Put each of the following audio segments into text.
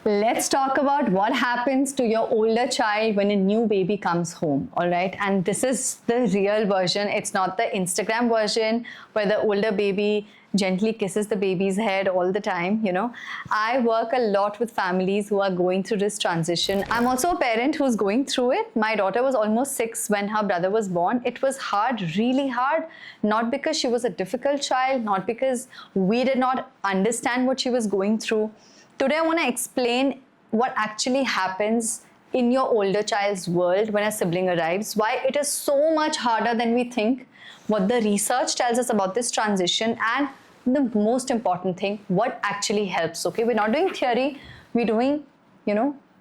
Let's talk about what happens to your older child when a new baby comes home, all right? And this is the real version. It's not the Instagram version where the older baby gently kisses the baby's head all the time, I work a lot with families who are going through this transition. I'm also a parent who's going through it. My daughter was almost 6 when her brother was born. It was hard, really hard, not because she was a difficult child, not because we did not understand what she was going through. Today, I want to explain what actually happens in your older child's world when a sibling arrives, why it is so much harder than we think, what the research tells us about this transition, and the most important thing, what actually helps. Okay, we're not doing theory, we're doing,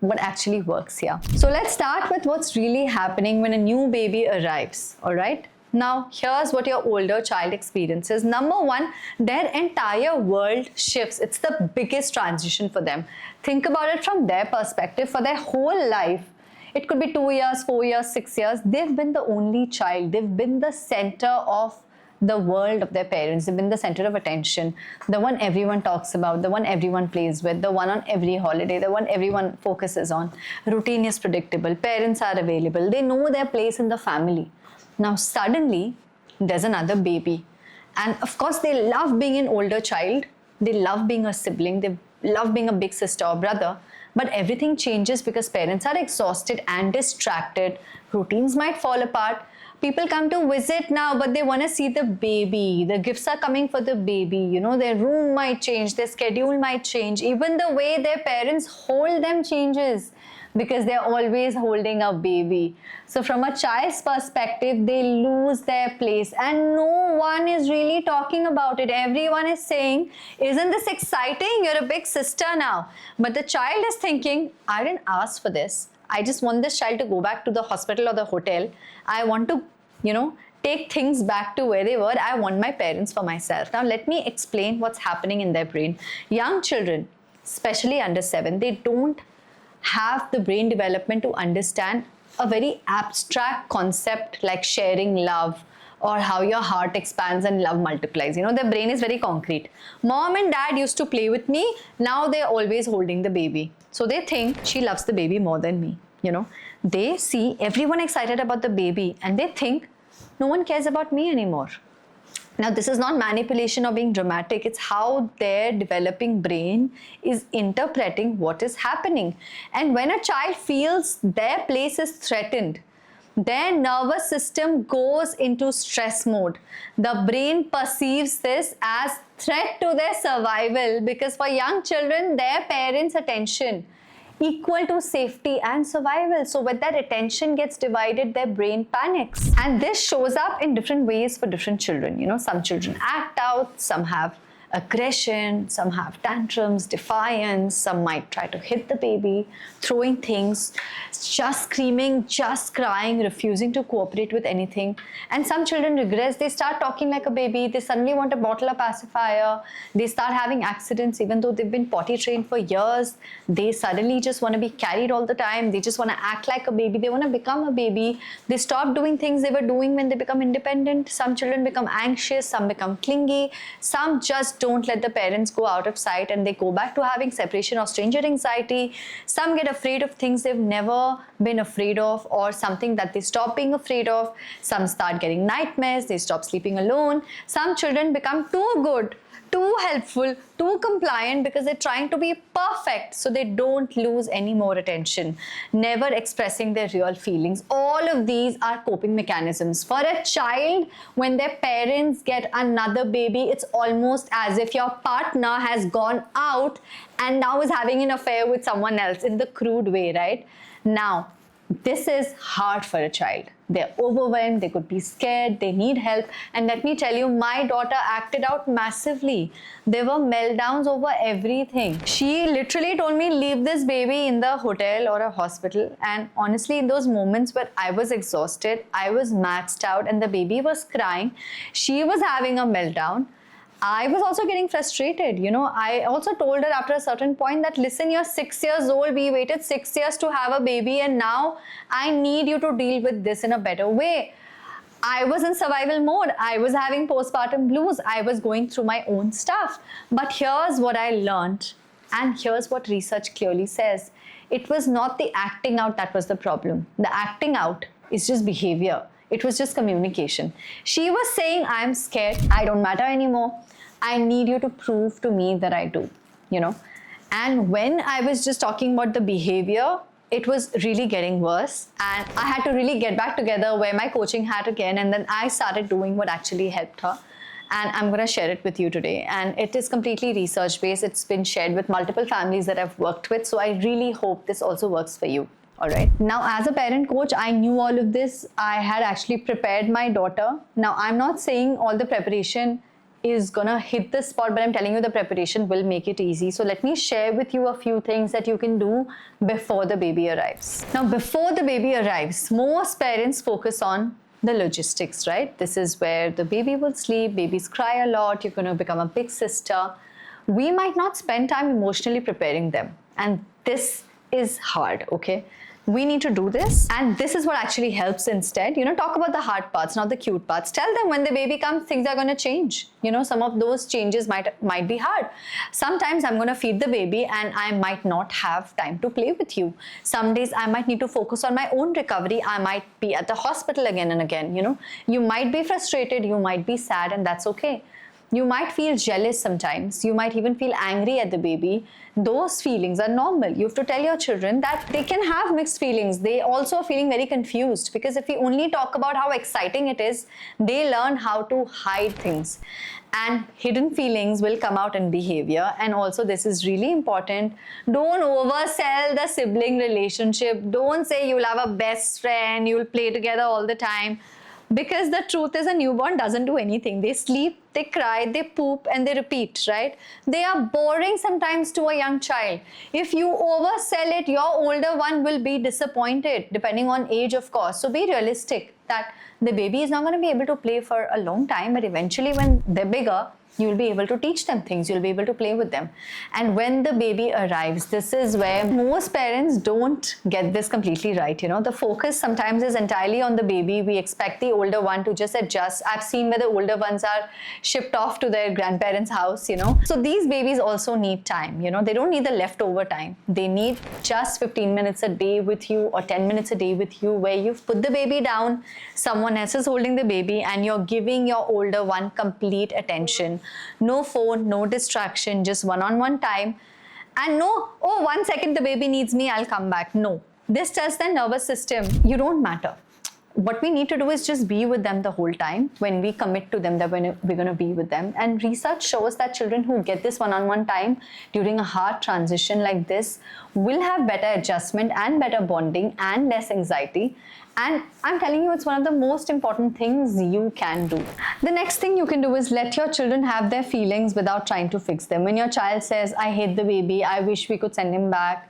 what actually works here. So let's start with what's really happening when a new baby arrives, all right? Now, here's what your older child experiences. Number one, their entire world shifts. It's the biggest transition for them. Think about it from their perspective. For their whole life, it could be 2 years, 4 years, 6 years, they've been the only child. They've been the center of the world of their parents. They've been the center of attention, the one everyone talks about, the one everyone plays with, the one on every holiday, the one everyone focuses on. Routine is predictable. Parents are available. They know their place in the family. Now, suddenly, there's another baby. And of course, they love being an older child. They love being a sibling. They love being a big sister or brother. But everything changes because parents are exhausted and distracted. Routines might fall apart. People come to visit now, but they want to see the baby. The gifts are coming for the baby. Their room might change. Their schedule might change. Even the way their parents hold them changes, because they're always holding a baby. So from a child's perspective, they lose their place and no one is really talking about it. Everyone is saying, isn't this exciting? You're a big sister now. But the child is thinking, I didn't ask for this. I just want this child to go back to the hospital or the hotel. I want to, take things back to where they were. I want my parents for myself. Now let me explain what's happening in their brain. Young children, especially under 7, they don't have the brain development to understand a very abstract concept like sharing love or how your heart expands and love multiplies. Their brain is very concrete. Mom and dad used to play with me. Now they're always holding the baby. So they think she loves the baby more than me. They see everyone excited about the baby and they think no one cares about me anymore. Now, this is not manipulation or being dramatic. It's how their developing brain is interpreting what is happening. And when a child feels their place is threatened, their nervous system goes into stress mode. The brain perceives this as threat to their survival because for young children, their parents' attention equal to safety and survival. So when that attention gets divided, their brain panics. And this shows up in different ways for different children. Some children act out, some have aggression, some have tantrums, defiance, some might try to hit the baby, throwing things, just screaming, just crying, refusing to cooperate with anything. And some children regress, they start talking like a baby, they suddenly want a bottle of pacifier, they start having accidents even though they've been potty trained for years, they suddenly just want to be carried all the time, they just want to act like a baby, they want to become a baby, they stop doing things they were doing when they become independent. Some children become anxious, some become clingy, some just don't let the parents go out of sight and they go back to having separation or stranger anxiety. Some get afraid of things they've never been afraid of or something that they stop being afraid of. Some start getting nightmares, they stop sleeping alone. Some children become too good, too helpful, too compliant because they're trying to be perfect so they don't lose any more attention, never expressing their real feelings. All of these are coping mechanisms. For a child, when their parents get another baby, it's almost as if your partner has gone out and now is having an affair with someone else in the crude way, right? Now, this is hard for a child. They're overwhelmed, they could be scared, they need help. And let me tell you, my daughter acted out massively. There were meltdowns over everything. She literally told me, leave this baby in the hotel or a hospital. And honestly, in those moments where I was exhausted, I was maxed out and the baby was crying, she was having a meltdown, I was also getting frustrated. I also told her after a certain point that, listen, you're 6 years old. We waited 6 years to have a baby and now I need you to deal with this in a better way. I was in survival mode. I was having postpartum blues. I was going through my own stuff. But here's what I learned And here's what research clearly says. It was not the acting out that was the problem. The acting out is just behavior. It was just communication. She was saying, I'm scared, I don't matter anymore. I need you to prove to me that I do, And when I was just talking about the behavior, it was really getting worse. And I had to really get back together, wear my coaching hat again, and then I started doing what actually helped her. And I'm going to share it with you today. And it is completely research-based. It's been shared with multiple families that I've worked with. So I really hope this also works for you. All right. Now, as a parent coach, I knew all of this. I had actually prepared my daughter. Now, I'm not saying all the preparation is gonna hit the spot, but I'm telling you the preparation will make it easy. So let me share with you a few things that you can do before the baby arrives. Now, before the baby arrives, most parents focus on the logistics, right? This is where the baby will sleep, babies cry a lot, you're gonna become a big sister. We might not spend time emotionally preparing them. And this is hard, okay? We need to do this, and this is what actually helps instead. Talk about the hard parts, not the cute parts. Tell them when the baby comes, things are going to change. Some of those changes might be hard. Sometimes I'm going to feed the baby and I might not have time to play with you. Some days I might need to focus on my own recovery. I might be at the hospital again and again. You might be frustrated, you might be sad, and that's okay. You might feel jealous sometimes. You might even feel angry at the baby. Those feelings are normal. You have to tell your children that they can have mixed feelings. They also are feeling very confused, because if we only talk about how exciting it is, they learn how to hide things. And hidden feelings will come out in behavior. And also, this is really important. Don't oversell the sibling relationship. Don't say you'll have a best friend, you'll play together all the time. Because the truth is, a newborn doesn't do anything. They sleep, they cry, they poop, and they repeat, right? They are boring sometimes to a young child. If you oversell it, your older one will be disappointed, depending on age, of course. So be realistic that the baby is not going to be able to play for a long time, but eventually when they're bigger, you'll be able to teach them things, you'll be able to play with them. And when the baby arrives, this is where most parents don't get this completely right. The focus sometimes is entirely on the baby. We expect the older one to just adjust. I've seen where the older ones are shipped off to their grandparents' house, So these babies also need time, They don't need the leftover time. They need just 15 minutes a day with you, or 10 minutes a day with you, where you've put the baby down, someone else is holding the baby, and you're giving your older one complete attention. No phone, no distraction, just one-on-one time. And no, 1 second the baby needs me, I'll come back. No. This tells the nervous system, you don't matter. What we need to do is just be with them the whole time, when we commit to them that we're going to be with them. And research shows that children who get this one-on-one time during a hard transition like this will have better adjustment and better bonding and less anxiety. And I'm telling you, it's one of the most important things you can do. The next thing you can do is let your children have their feelings without trying to fix them. When your child says, I hate the baby, I wish we could send him back,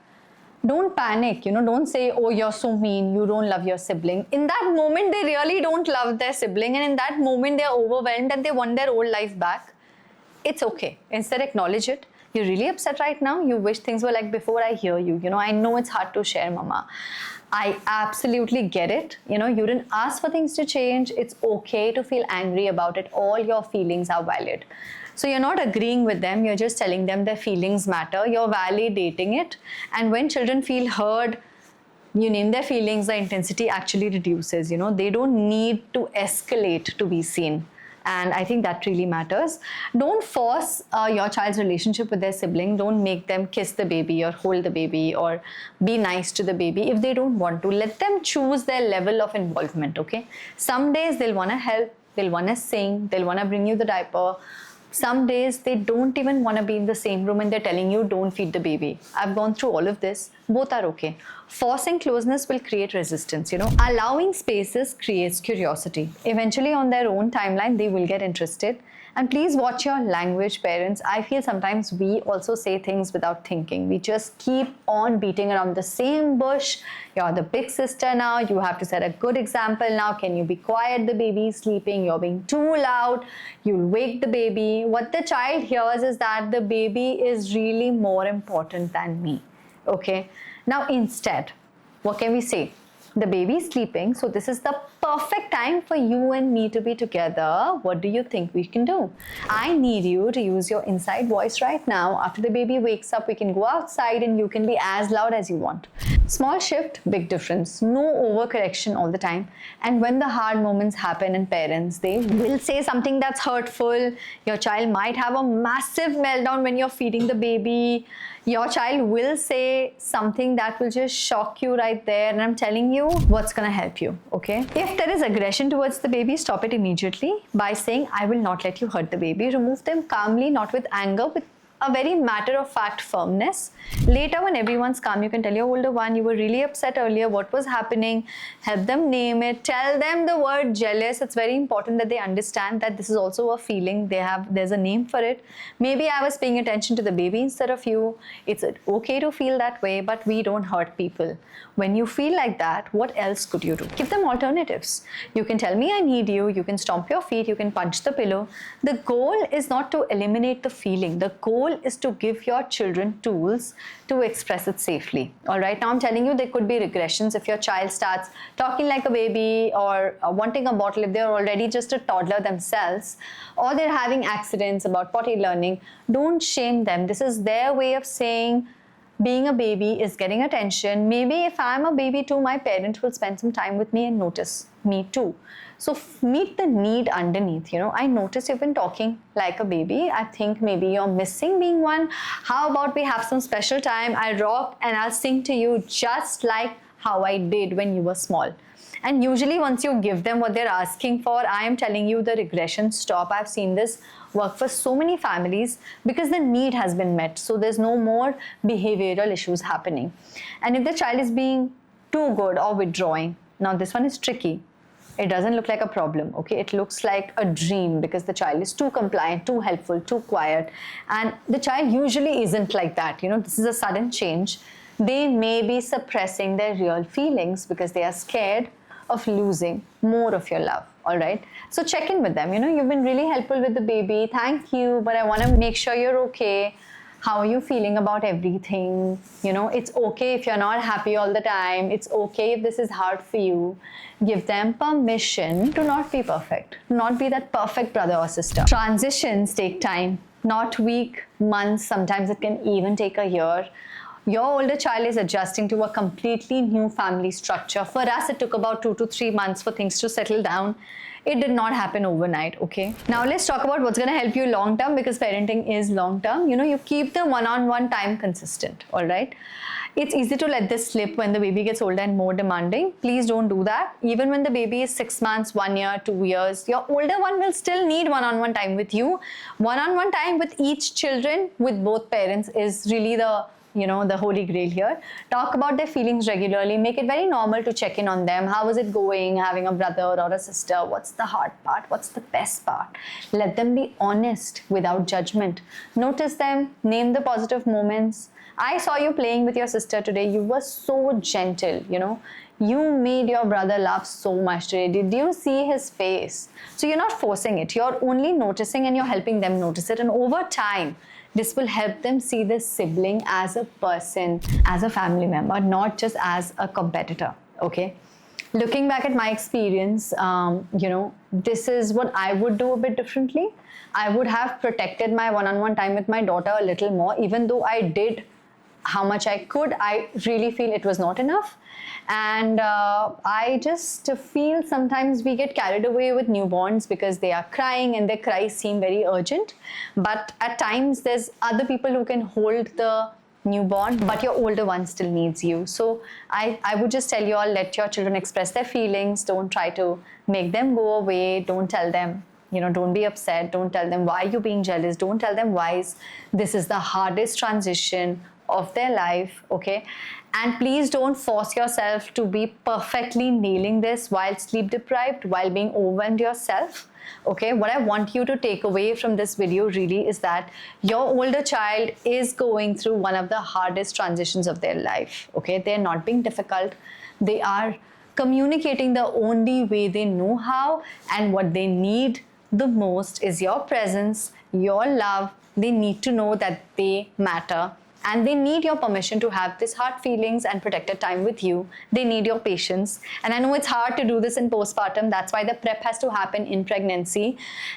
don't panic, don't say, oh, you're so mean, you don't love your sibling. In that moment, they really don't love their sibling, and in that moment, they're overwhelmed and they want their old life back. It's okay. Instead, acknowledge it. You're really upset right now. You wish things were like before. I hear you. I know it's hard to share, Mama. I absolutely get it. You didn't ask for things to change. It's okay to feel angry about it. All your feelings are valid. So you're not agreeing with them, you're just telling them their feelings matter, you're validating it. And when children feel heard, you name their feelings, the intensity actually reduces. They don't need to escalate to be seen. And I think that really matters. Don't force your child's relationship with their sibling. Don't make them kiss the baby or hold the baby or be nice to the baby if they don't want to. Let them choose their level of involvement, okay? Some days they'll want to help, they'll want to sing, they'll want to bring you the diaper. Some days they don't even want to be in the same room and they're telling you don't feed the baby. I've gone through all of this. Both are okay. Forcing closeness will create resistance, Allowing spaces creates curiosity. Eventually on their own timeline, they will get interested. And please watch your language, parents. I feel sometimes we also say things without thinking. We just keep on beating around the same bush. You're the big sister now. You have to set a good example now. Can you be quiet? The baby is sleeping. You're being too loud. You'll wake the baby. What the child hears is that the baby is really more important than me. Okay? Now, instead, what can we say? The baby is sleeping, so this is the perfect time for you and me to be together. What do you think we can do? I need you to use your inside voice right now. After the baby wakes up, we can go outside and you can be as loud as you want. Small shift, big difference. No overcorrection all the time. And when the hard moments happen in parents, they will say something that's hurtful. Your child might have a massive meltdown when you're feeding the baby. Your child will say something that will just shock you right there, and I'm telling you what's gonna help you, okay? If there is aggression towards the baby, stop it immediately by saying, I will not let you hurt the baby. Remove them calmly, not with anger, with a very matter-of-fact firmness. Later, when everyone's calm, you can tell your older one, you were really upset earlier, what was happening? Help them name it. Tell them the word jealous. It's very important that they understand that this is also a feeling. There's a name for it. Maybe I was paying attention to the baby instead of you. It's okay to feel that way, but we don't hurt people. When you feel like that, what else could you do? Give them alternatives. You can tell me I need you. You can stomp your feet. You can punch the pillow. The goal is not to eliminate the feeling. The goal is to give your children tools to express it safely. All right, now I'm telling you there could be regressions if your child starts talking like a baby or wanting a bottle if they're already just a toddler themselves, or they're having accidents about potty learning. Don't shame them. This is their way of saying being a baby is getting attention. Maybe if I'm a baby too, my parent will spend some time with me and notice me too. So meet the need underneath. I notice you've been talking like a baby. I think maybe you're missing being one. How about we have some special time? I'll rock and I'll sing to you just like how I did when you were small. And usually once you give them what they're asking for, I am telling you the regressions stop. I've seen this work for so many families because the need has been met. So there's no more behavioral issues happening. And if the child is being too good or withdrawing, now this one is tricky. It doesn't look like a problem, okay? It looks like a dream because the child is too compliant, too helpful, too quiet. And the child usually isn't like that. This is a sudden change. They may be suppressing their real feelings because they are scared of losing more of your love, all right? So check in with them. You've been really helpful with the baby. Thank you, but I want to make sure you're okay. How are you feeling about everything? It's okay if you're not happy all the time. It's okay if this is hard for you. Give them permission to not be perfect, to not be that perfect brother or sister. Transitions take time, not weeks, months. Sometimes it can even take a year. Your older child is adjusting to a completely new family structure. For us, it took about 2 to 3 months for things to settle down. It did not happen overnight, okay? Now let's talk about what's gonna help you long term, because parenting is long term. You keep the one-on-one time consistent, all right? It's easy to let this slip when the baby gets older and more demanding. Please don't do that. Even when the baby is 6 months, 1 year, 2 years, your older one will still need one-on-one time with you. One-on-one time with each children, with both parents, is really the holy grail here. Talk about their feelings regularly. Make it very normal to check in on them. How is it going, having a brother or a sister? What's the hard part? What's the best part? Let them be honest without judgment. Notice them. Name the positive moments. I saw you playing with your sister today. You were so gentle, You made your brother laugh so much today. Did you see his face? So you're not forcing it. You're only noticing and you're helping them notice it. And over time, this will help them see the sibling as a person, as a family member, not just as a competitor, okay? Looking back at my experience, this is what I would do a bit differently. I would have protected my one-on-one time with my daughter a little more, even though I did how much I could. I really feel it was not enough. And I just feel sometimes we get carried away with newborns because they are crying and their cries seem very urgent. But at times there's other people who can hold the newborn, but your older one still needs you. So I would just tell you all, let your children express their feelings. Don't try to make them go away. Don't tell them, don't be upset. Don't tell them why you're being jealous. Don't tell them why this is the hardest transition of their life, okay? And please don't force yourself to be perfectly nailing this while sleep deprived, while being overwhelmed yourself. Okay, what I want you to take away from this video really is that your older child is going through one of the hardest transitions of their life. Okay, they're not being difficult. They are communicating the only way they know how, and what they need the most is your presence, your love. They need to know that they matter and they need your permission to have this hard feelings and protected time with you. They need your patience. And I know it's hard to do this in postpartum. That's why the prep has to happen in pregnancy.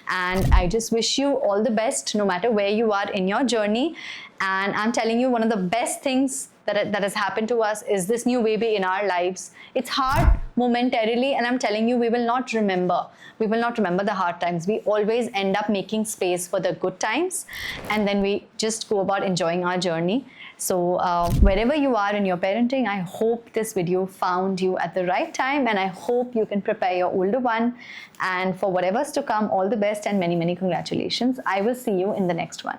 And I just wish you all the best, no matter where you are in your journey. And I'm telling you, one of the best things that has happened to us is this new baby in our lives. It's hard momentarily, and I'm telling you, we will not remember. We will not remember the hard times. We always end up making space for the good times, and then we just go about enjoying our journey. So wherever you are in your parenting, I hope this video found you at the right time, and I hope you can prepare your older one. And for whatever's to come, all the best and many, many congratulations. I will see you in the next one.